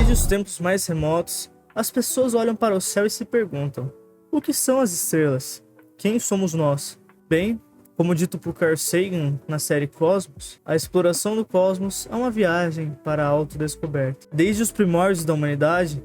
Desde os tempos mais remotos, as pessoas olham para o céu e se perguntam: o que são as estrelas? Quem somos nós? Bem, como dito por Carl Sagan na série Cosmos, a exploração do cosmos é uma viagem para a autodescoberta. Desde os primórdios da humanidade,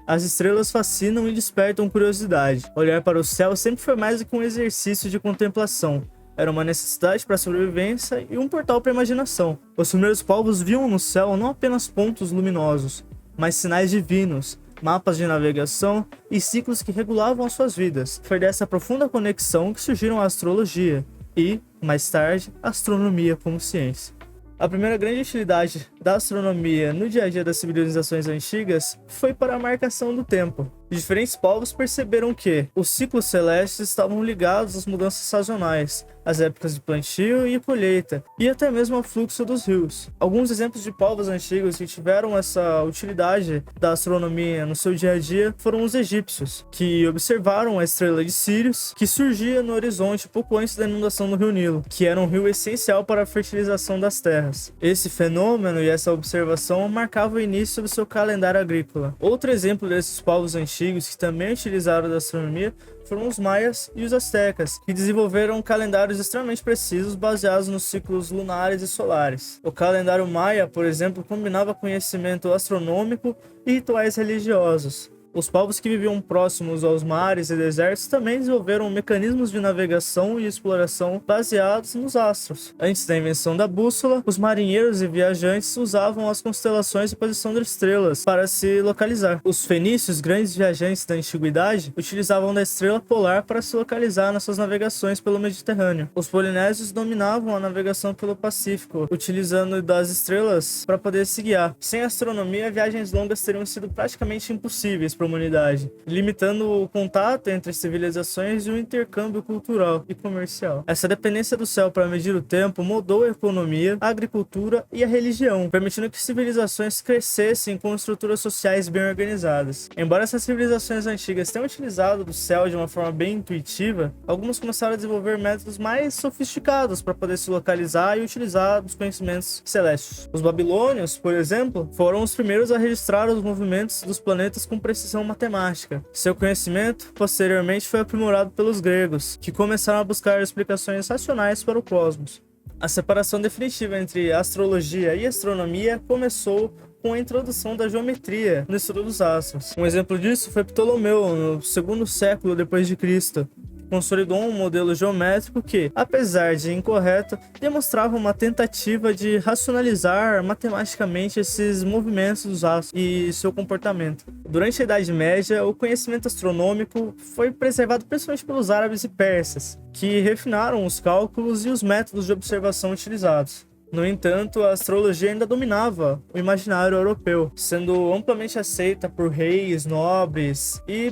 as estrelas fascinam e despertam curiosidade. Olhar para o céu sempre foi mais do que um exercício de contemplação. Era uma necessidade para a sobrevivência e um portal para a imaginação. Os primeiros povos viam no céu não apenas pontos luminosos, mas sinais divinos, mapas de navegação e ciclos que regulavam as suas vidas. Foi dessa profunda conexão que surgiram a astrologia e, mais tarde, a astronomia como ciência. A primeira grande utilidade da astronomia no dia a dia das civilizações antigas foi para a marcação do tempo. Diferentes povos perceberam que os ciclos celestes estavam ligados às mudanças sazonais, às épocas de plantio e colheita, e até mesmo ao fluxo dos rios. Alguns exemplos de povos antigos que tiveram essa utilidade da astronomia no seu dia a dia foram os egípcios, que observaram a estrela de Sírius, que surgia no horizonte pouco antes da inundação do rio Nilo, que era um rio essencial para a fertilização das terras. Esse fenômeno e essa observação marcavam o início do seu calendário agrícola. Outro exemplo desses povos antigos que também utilizaram da astronomia foram os maias e os astecas, que desenvolveram calendários extremamente precisos baseados nos ciclos lunares e solares. O calendário maia, por exemplo, combinava conhecimento astronômico e rituais religiosos. Os povos que viviam próximos aos mares e desertos também desenvolveram mecanismos de navegação e exploração baseados nos astros. Antes da invenção da bússola, os marinheiros e viajantes usavam as constelações e posição das estrelas para se localizar. Os fenícios, grandes viajantes da antiguidade, utilizavam da estrela polar para se localizar nas suas navegações pelo Mediterrâneo. Os polinésios dominavam a navegação pelo Pacífico, utilizando das estrelas para poder se guiar. Sem astronomia, viagens longas teriam sido praticamente impossíveis para a humanidade, limitando o contato entre civilizações e o intercâmbio cultural e comercial. Essa dependência do céu para medir o tempo mudou a economia, a agricultura e a religião, permitindo que civilizações crescessem com estruturas sociais bem organizadas. Embora essas civilizações antigas tenham utilizado do céu de uma forma bem intuitiva, algumas começaram a desenvolver métodos mais sofisticados para poder se localizar e utilizar dos conhecimentos celestes. Os babilônios, por exemplo, foram os primeiros a registrar os movimentos dos planetas com precisão matemática. Seu conhecimento, posteriormente, foi aprimorado pelos gregos, que começaram a buscar explicações racionais para o cosmos. A separação definitiva entre astrologia e astronomia começou com a introdução da geometria no estudo dos astros. Um exemplo disso foi Ptolomeu, no segundo século depois de Cristo. Consolidou um modelo geométrico que, apesar de incorreto, demonstrava uma tentativa de racionalizar matematicamente esses movimentos dos astros e seu comportamento. Durante a Idade Média, o conhecimento astronômico foi preservado principalmente pelos árabes e persas, que refinaram os cálculos e os métodos de observação utilizados. No entanto, a astrologia ainda dominava o imaginário europeu, sendo amplamente aceita por reis, nobres e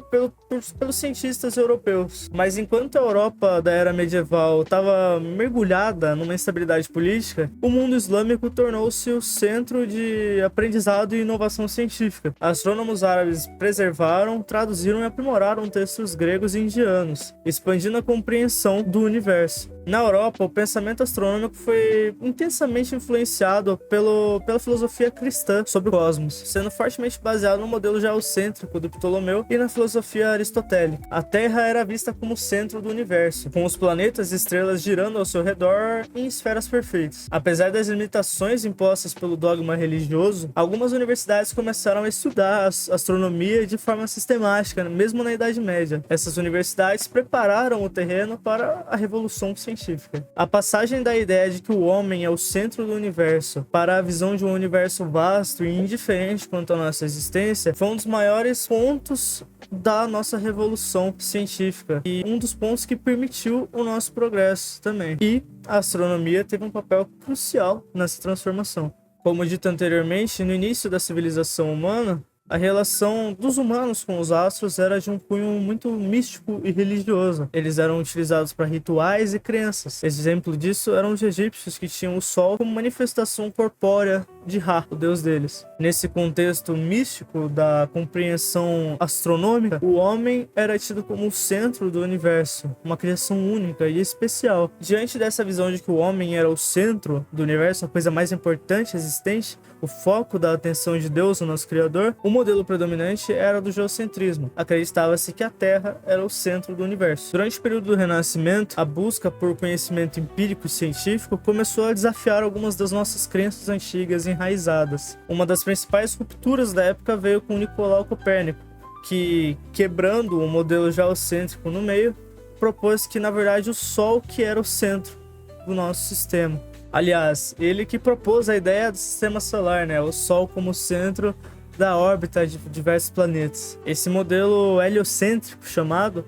pelos cientistas europeus. Mas enquanto a Europa da era medieval estava mergulhada numa instabilidade política, o mundo islâmico tornou-se o centro de aprendizado e inovação científica. Astrônomos árabes preservaram, traduziram e aprimoraram textos gregos e indianos, expandindo a compreensão do universo. Na Europa, o pensamento astronômico foi intensamente influenciado pela filosofia cristã sobre o cosmos, sendo fortemente baseado no modelo geocêntrico do Ptolomeu e na filosofia aristotélica. A Terra era vista como o centro do universo, com os planetas e estrelas girando ao seu redor em esferas perfeitas. Apesar das limitações impostas pelo dogma religioso, algumas universidades começaram a estudar a astronomia de forma sistemática, mesmo na Idade Média. Essas universidades prepararam o terreno para a revolução científica. A passagem da ideia de que o homem é o centro do universo para a visão de um universo vasto e indiferente quanto à nossa existência foi um dos maiores pontos da nossa revolução científica e um dos pontos que permitiu o nosso progresso também. E a astronomia teve um papel crucial nessa transformação. Como dito anteriormente, no início da civilização humana, A relação dos humanos com os astros era de um cunho muito místico e religioso. Eles eram utilizados para rituais e crenças. Exemplo disso eram os egípcios, que tinham o sol como manifestação corpórea de Ra, o deus deles. Nesse contexto místico da compreensão astronômica, o homem era tido como o centro do universo, uma criação única e especial. Diante dessa visão de que o homem era o centro do universo, a coisa mais importante existente, o foco da atenção de Deus, o nosso Criador, o modelo predominante era do geocentrismo. Acreditava-se que a Terra era o centro do universo. Durante o período do Renascimento, a busca por conhecimento empírico e científico começou a desafiar algumas das nossas crenças antigas e enraizadas. Uma das principais rupturas da época veio com Nicolau Copérnico, que, quebrando o modelo geocêntrico no meio, propôs que, na verdade, o Sol que era o centro do nosso sistema. Aliás, ele que propôs a ideia do sistema solar, né? O Sol como centro da órbita de diversos planetas. Esse modelo heliocêntrico chamado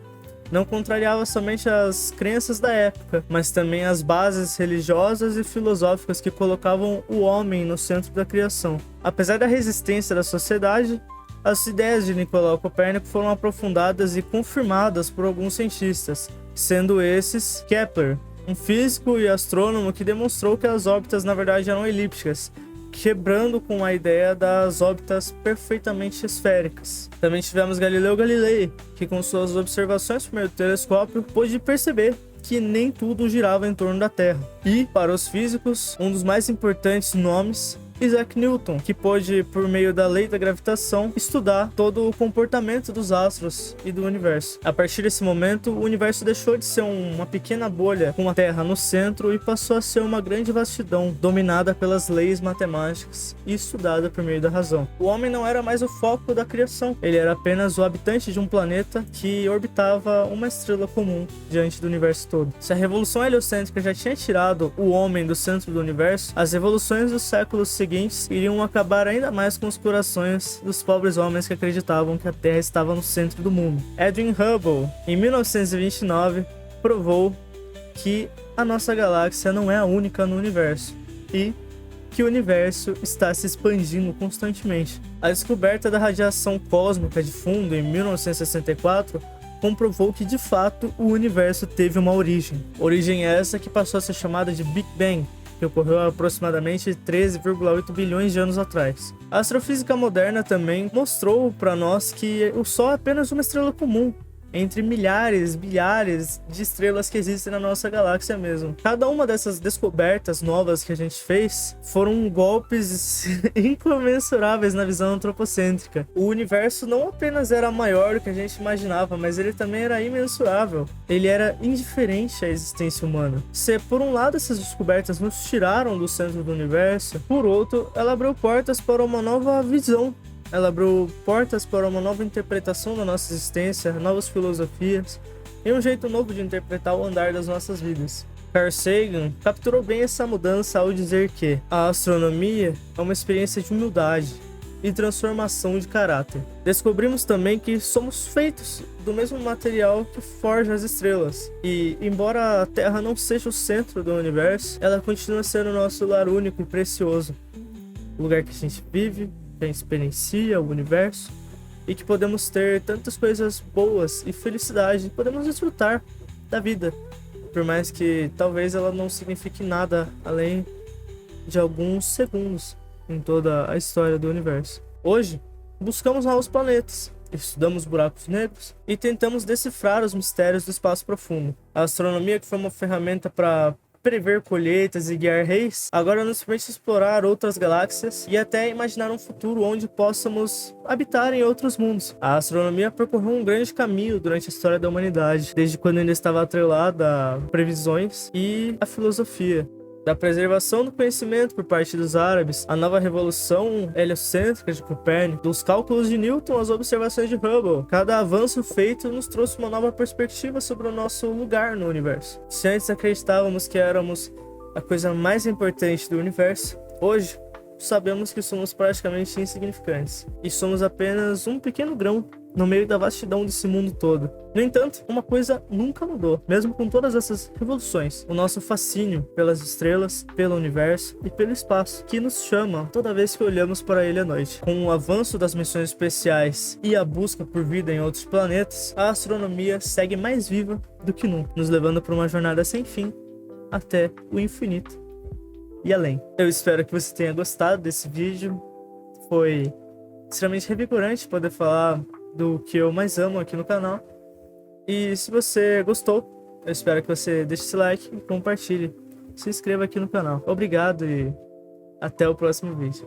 não contrariava somente as crenças da época, mas também as bases religiosas e filosóficas que colocavam o homem no centro da criação. Apesar da resistência da sociedade, as ideias de Nicolau Copérnico foram aprofundadas e confirmadas por alguns cientistas, sendo esses Kepler, um físico e astrônomo que demonstrou que as órbitas na verdade eram elípticas, quebrando com a ideia das órbitas perfeitamente esféricas. Também tivemos Galileu Galilei, que com suas observações por meio do telescópio pôde perceber que nem tudo girava em torno da Terra. E, para os físicos, um dos mais importantes nomes, Isaac Newton, que pôde, por meio da lei da gravitação, estudar todo o comportamento dos astros e do universo. A partir desse momento, o universo deixou de ser uma pequena bolha com a Terra no centro e passou a ser uma grande vastidão, dominada pelas leis matemáticas e estudada por meio da razão. O homem não era mais o foco da criação, ele era apenas o habitante de um planeta que orbitava uma estrela comum diante do universo todo. Se a revolução heliocêntrica já tinha tirado o homem do centro do universo, as revoluções dos séculos seguintes iriam acabar ainda mais com os corações dos pobres homens que acreditavam que a Terra estava no centro do mundo. Edwin Hubble, em 1929, provou que a nossa galáxia não é a única no universo e que o universo está se expandindo constantemente. A descoberta da radiação cósmica de fundo em 1964 comprovou que, de fato, o universo teve uma origem. Origem essa que passou a ser chamada de Big Bang, que ocorreu há aproximadamente 13,8 bilhões de anos atrás. A astrofísica moderna também mostrou para nós que o Sol é apenas uma estrela comum, entre milhares, bilhares de estrelas que existem na nossa galáxia mesmo. Cada uma dessas descobertas novas que a gente fez foram golpes incomensuráveis na visão antropocêntrica. O universo não apenas era maior do que a gente imaginava, mas ele também era imensurável. Ele era indiferente à existência humana. Se por um lado essas descobertas nos tiraram do centro do universo, por outro, ela abriu portas para uma nova visão. Ela abriu portas para uma nova interpretação da nossa existência, novas filosofias e um jeito novo de interpretar o andar das nossas vidas. Carl Sagan capturou bem essa mudança ao dizer que a astronomia é uma experiência de humildade e transformação de caráter. Descobrimos também que somos feitos do mesmo material que forja as estrelas e, embora a Terra não seja o centro do universo, ela continua sendo o nosso lar único e precioso, o lugar que a gente vive, que a gente experiencia o universo e que podemos ter tantas coisas boas e felicidade, podemos desfrutar da vida, por mais que talvez ela não signifique nada além de alguns segundos em toda a história do universo. Hoje, buscamos novos planetas, estudamos buracos negros e tentamos decifrar os mistérios do espaço profundo. A astronomia, que foi uma ferramenta para prever colheitas e guiar reis, agora nos permite explorar outras galáxias e até imaginar um futuro onde possamos habitar em outros mundos. A astronomia percorreu um grande caminho durante a história da humanidade, desde quando ainda estava atrelada a previsões e a filosofia. Da preservação do conhecimento por parte dos árabes, a nova revolução heliocêntrica de Copérnico, dos cálculos de Newton às observações de Hubble, cada avanço feito nos trouxe uma nova perspectiva sobre o nosso lugar no universo. Se antes acreditávamos que éramos a coisa mais importante do universo, hoje sabemos que somos praticamente insignificantes e somos apenas um pequeno grão no meio da vastidão desse mundo todo. No entanto, uma coisa nunca mudou, mesmo com todas essas revoluções: o nosso fascínio pelas estrelas, pelo universo e pelo espaço, que nos chama toda vez que olhamos para ele à noite. Com o avanço das missões espaciais e a busca por vida em outros planetas, a astronomia segue mais viva do que nunca, nos levando por uma jornada sem fim até o infinito e além. Eu espero que você tenha gostado desse vídeo. Foi extremamente revigorante poder falar do que eu mais amo aqui no canal. E se você gostou, eu espero que você deixe esse like e compartilhe. Se inscreva aqui no canal. Obrigado e até o próximo vídeo.